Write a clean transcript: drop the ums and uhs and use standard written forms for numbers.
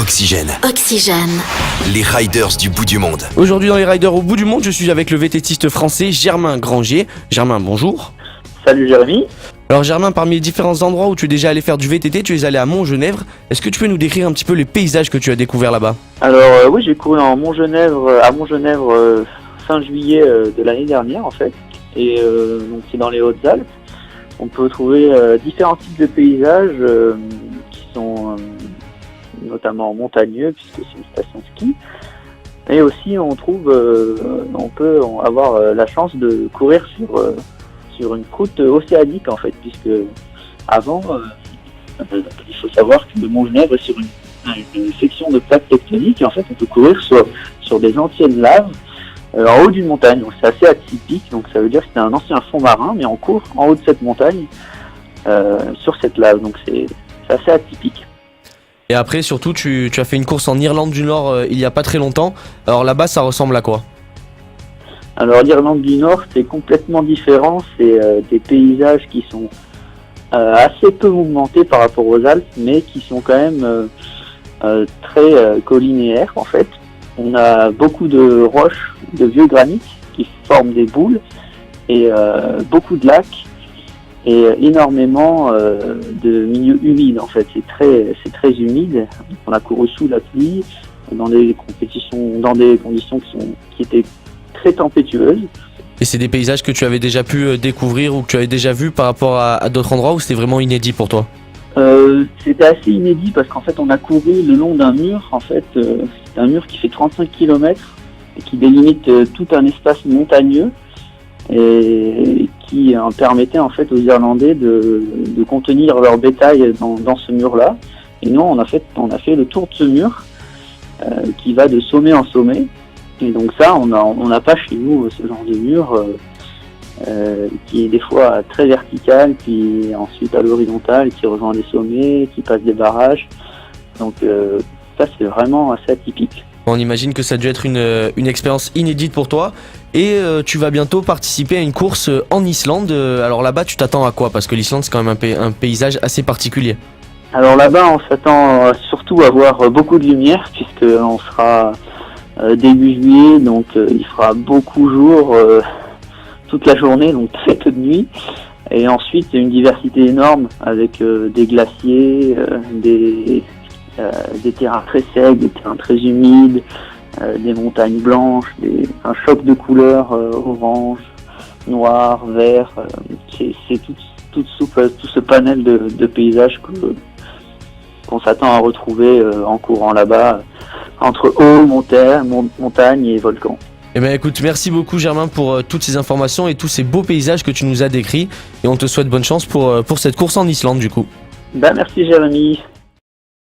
Oxygène. Oxygène. Les riders du bout du monde. Aujourd'hui dans les Riders au bout du monde, je suis avec le VTTiste français Germain Granger. Germain, bonjour. Salut Jérémy. Alors Germain, parmi les différents endroits où tu es déjà allé faire du VTT, tu es allé à Montgenèvre. Est-ce que tu peux nous décrire un petit peu les paysages que tu as découverts là-bas? Alors oui, j'ai couru à Montgenèvre fin juillet de l'année dernière en fait. Et donc c'est dans les Hautes-Alpes. On peut trouver différents types de paysages qui sont notamment montagneux puisque c'est une station ski. Et aussi on peut avoir la chance de courir sur une croûte océanique en fait, puisque avant il faut savoir que le Montgenèvre est sur une section de plaque tectonique et en fait on peut courir sur des anciennes laves en haut d'une montagne. Donc c'est assez atypique, donc ça veut dire que c'était un ancien fond marin, mais on court en haut de cette montagne sur cette lave, donc c'est assez atypique. Et après surtout tu as fait une course en Irlande du Nord il y a pas très longtemps. Alors là-bas ça ressemble à quoi? Alors l'Irlande du Nord c'est complètement différent, c'est des paysages qui sont assez peu mouvementés par rapport aux Alpes, mais qui sont quand même très collinéaires en fait. On a beaucoup de roches, de vieux granit qui forment des boules et beaucoup de lacs et énormément de milieux humides en fait. C'est très humide. On a couru sous la pluie dans des conditions qui étaient très tempétueuses. Et c'est des paysages que tu avais déjà pu découvrir ou que tu avais déjà vu par rapport à d'autres endroits, ou c'était vraiment inédit pour toi? C'était assez inédit parce qu'en fait on a couru le long d'un mur. En fait c'est un mur qui fait 35 km et qui délimite tout un espace montagneux et qui permettait en fait aux Irlandais de contenir leur bétail dans ce mur-là. Et nous on a fait le tour de ce mur qui va de sommet en sommet. Et donc ça on n'a pas chez nous ce genre de mur qui est des fois très vertical, puis ensuite à l'horizontale, qui rejoint des sommets, qui passe des barrages. Donc ça c'est vraiment assez atypique. On imagine que ça a dû être une expérience inédite pour toi. Et tu vas bientôt participer à une course en Islande. Alors là-bas tu t'attends à quoi? Parce que l'Islande c'est quand même un paysage assez particulier. Alors là-bas on s'attend surtout à voir beaucoup de lumière, puisqu'on sera début juillet, donc il fera beaucoup jour toute la journée, donc très peu de nuit. Et ensuite une diversité énorme avec des glaciers, des terrains très secs, des terrains très humides, des montagnes blanches, un choc de couleurs orange, noir, vert. C'est tout ce panel de paysages qu'on s'attend à retrouver en courant là-bas entre eau, montagne et volcans. Eh bien écoute, merci beaucoup Germain pour toutes ces informations et tous ces beaux paysages que tu nous as décrits. Et on te souhaite bonne chance pour cette course en Islande du coup. Merci Jérémy.